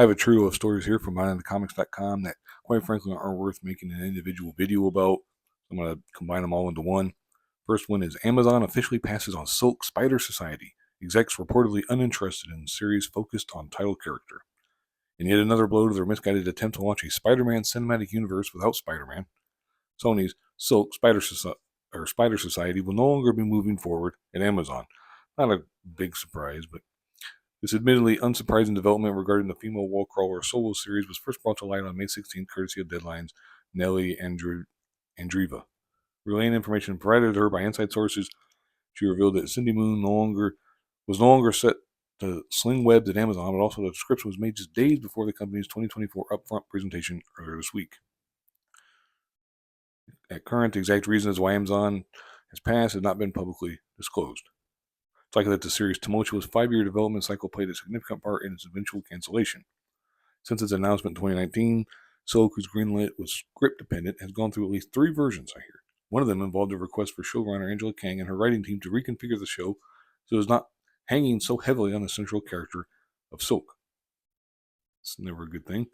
I have a trio of stories here from BehindTheComics.com that, quite frankly, aren't worth making an individual video about. I'm going to combine them all into one. First one is Amazon officially passes on Silk Spider Society. Execs reportedly uninterested in series focused on title character. In yet another blow to their misguided attempt to launch a Spider-Man cinematic universe without Spider-Man, Sony's Silk Spider Society will no longer be moving forward at Amazon. Not a big surprise, but this admittedly unsurprising development regarding the female wall crawler solo series was first brought to light on May 16th, courtesy of Deadline's Nellie Andreeva. Relaying information provided to her by inside sources, she revealed that Cindy Moon was no longer set to sling webs at Amazon, but also the description was made just days before the company's 2024 upfront presentation earlier this week. At current, the exact reasons why Amazon has passed have not been publicly disclosed. It's likely that the series' tumultuous 5-year development cycle played a significant part in its eventual cancellation. Since its announcement in 2019, Silk, whose greenlit was script-dependent, has gone through at least 3 versions, I hear. One of them involved a request for showrunner Angela Kang and her writing team to reconfigure the show so it was not hanging so heavily on the central character of Silk. It's never a good thing.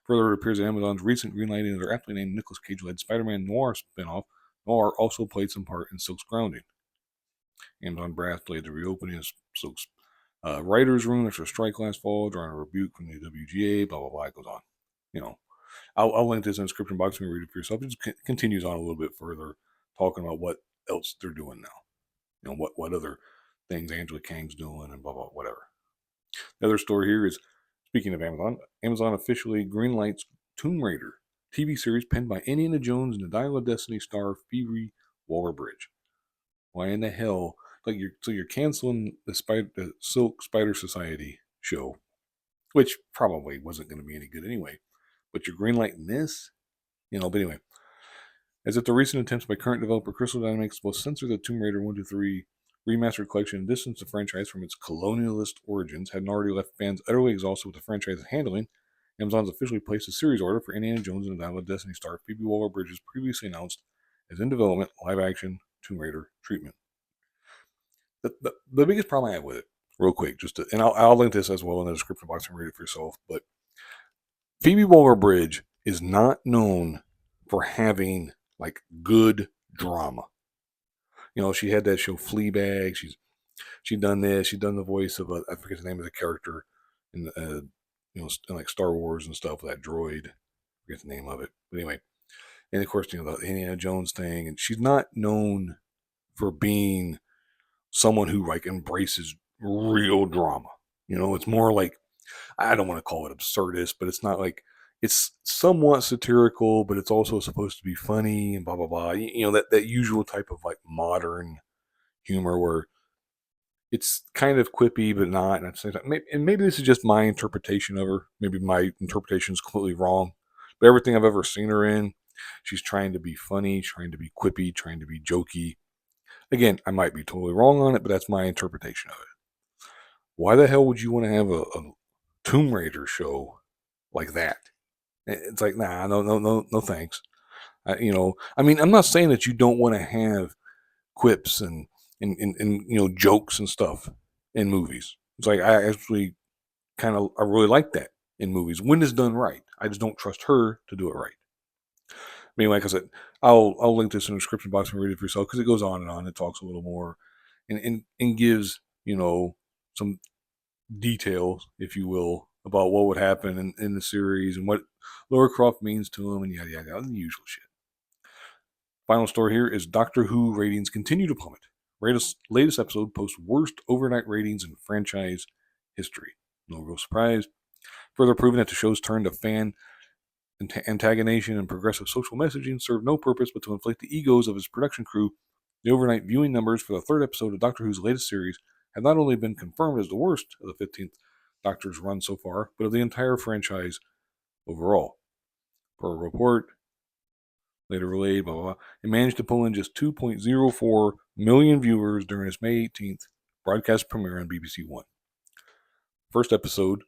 Further, it appears that Amazon's recent greenlighting of their aptly named Nicolas Cage-led Spider-Man Noir spinoff, Noir, also played some part in Silk's grounding. Amazon brass played the reopening of Silk's writer's room after a strike last fall, drawing a rebuke from the WGA, blah, blah, blah. It goes on. I'll link this in the description box and read it for yourself. It just continues on a little bit further, talking about what else they're doing now. What other things Angela Kang's doing and blah, blah, whatever. The other story here is, speaking of Amazon officially greenlights Tomb Raider TV series penned by Indiana Jones and the Dial of Destiny star Phoebe Waller-Bridge. Why in the hell? You're canceling the Silk Spider Society show, which probably wasn't going to be any good anyway. But you're greenlighting this, But anyway, as if the recent attempts by current developer Crystal Dynamics will censor the Tomb Raider 1-3 remastered collection and distance the franchise from its colonialist origins hadn't already left fans utterly exhausted with the franchise's handling, Amazon's officially placed a series order for Indiana Jones and the Dial of Destiny star Phoebe Waller-Bridge's previously announced as in development live-action Tomb Raider treatment. The biggest problem I have with it, real quick, and I'll link this as well in the description box and read it for yourself, but Phoebe Waller-Bridge is not known for having good drama. She had that show Fleabag. She's done this. She's done the voice of I forget the name of the character in in Star Wars and stuff. That droid, I forget the name of it. But anyway, and of course the Indiana Jones thing. And she's not known for being someone who embraces real drama. It's more like, I don't want to call it absurdist, but it's not it's somewhat satirical, but it's also supposed to be funny and blah, blah, blah. That usual type of modern humor where it's kind of quippy, but not. And at the same time, maybe this is just my interpretation of her. Maybe my interpretation is completely wrong. But everything I've ever seen her in, she's trying to be funny, trying to be quippy, trying to be jokey. Again, I might be totally wrong on it, but that's my interpretation of it. Why the hell would you want to have a Tomb Raider show like that? It's nah, no, thanks. I'm not saying that you don't want to have quips and jokes and stuff in movies. It's I actually I really like that in movies when it's done right. I just don't trust her to do it right. I mean, like I said, I'll link this in the description box and read it for yourself because it goes on and on. It talks a little more and gives some details, if you will, about what would happen in the series and what Lara Croft means to him and yada yada yada, the usual shit. Final story here is Doctor Who ratings continue to plummet. Latest episode posts worst overnight ratings in franchise history. No real surprise. Further proving that the show's turn to fan antagonization and progressive social messaging served no purpose but to inflate the egos of its production crew. The overnight viewing numbers for the 3rd episode of Doctor Who's latest series have not only been confirmed as the worst of the 15th Doctor's run so far, but of the entire franchise overall. Per a report, later relayed, blah, blah, blah, it managed to pull in just 2.04 million viewers during its May 18th broadcast premiere on BBC One. First episode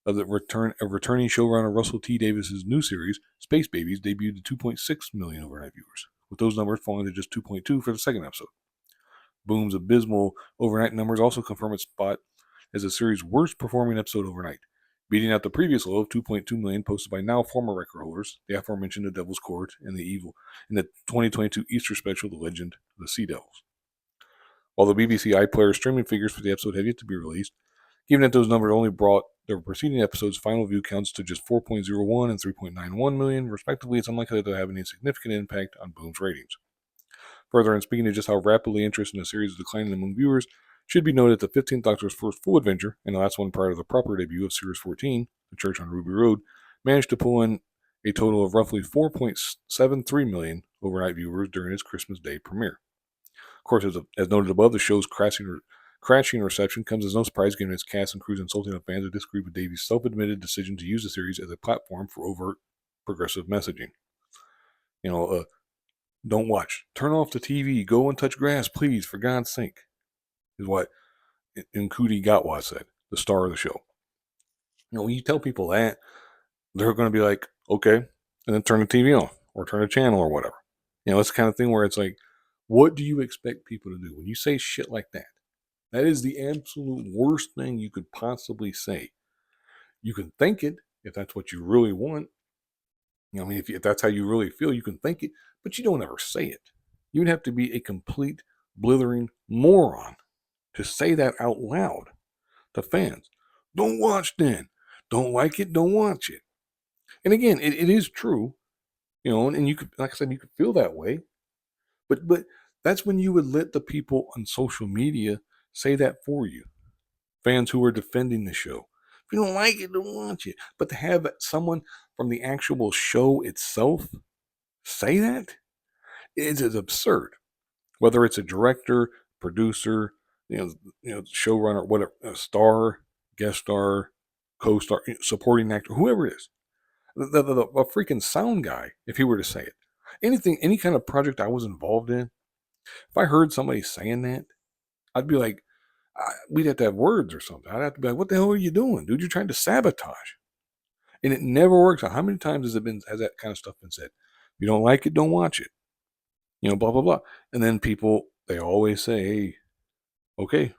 of returning showrunner Russell T. Davis's new series, Space Babies, debuted to 2.6 million overnight viewers, with those numbers falling to just 2.2 for the second episode. Boom's abysmal overnight numbers also confirm its spot as the series' worst performing episode overnight. beating out the previous low of 2.2 million posted by now former record holders, the aforementioned The Devil's Court and the Evil, in the 2022 Easter special, The Legend of the Sea Devils. While the BBC iPlayer streaming figures for the episode have yet to be released, given that those numbers only brought their preceding episode's final view counts to just 4.01 and 3.91 million, respectively, it's unlikely that they'll have any significant impact on Boom's ratings. Further, and speaking of just how rapidly interest in the series is declining among viewers, should be noted that the 15th Doctor's first full adventure, and the last one prior to the proper debut of Series 14, The Church on Ruby Road, managed to pull in a total of roughly 4.73 million overnight viewers during its Christmas Day premiere. Of course, as noted above, the show's crashing reception comes as no surprise given its cast and crew's insulting of fans who disagree with Davies' self-admitted decision to use the series as a platform for overt progressive messaging. Don't watch. Turn off the TV. Go and touch grass, please, for God's sake, is what Nkudi Gatwa said, the star of the show. When you tell people that, they're going to be like, okay, and then turn the TV on or turn a channel or whatever. It's the kind of thing where it's like, what do you expect people to do? When you say shit like that, that is the absolute worst thing you could possibly say. You can think it if that's what you really want. If that's how you really feel, you can think it, but you don't ever say it. You would have to be a complete blithering moron to say that out loud to fans. Don't watch then. Don't like it, don't watch it. And again, it is true, and you could, like I said, you could feel that way. But that's when you would let the people on social media say that for you. Fans who are defending the show. If you don't like it, don't watch it. But to have someone from the actual show itself say that is absurd. Whether it's a director, producer, showrunner, whatever, a star, guest star, co-star, supporting actor, whoever it is, a freaking sound guy, if he were to say it, any kind of project I was involved in, if I heard somebody saying that, I'd be like, we'd have to have words or something. I'd have to be like, what the hell are you doing, dude? You're trying to sabotage. And it never works out. How many times has that kind of stuff been said? If you don't like it, don't watch it. Blah, blah, blah. And then people, they always say, hey, okay.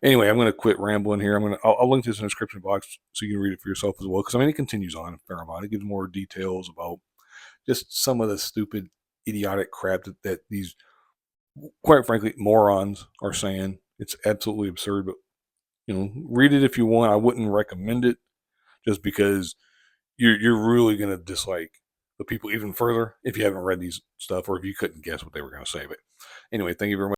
Anyway, I'm going to quit rambling here. I'll link this in the description box so you can read it for yourself as well. Because it continues on a fair amount. It gives more details about just some of the stupid, idiotic crap that these, quite frankly, morons are saying. It's absolutely absurd. But read it if you want. I wouldn't recommend it just because you're really going to dislike the people even further if you haven't read these stuff or if you couldn't guess what they were going to say. But anyway, thank you very much.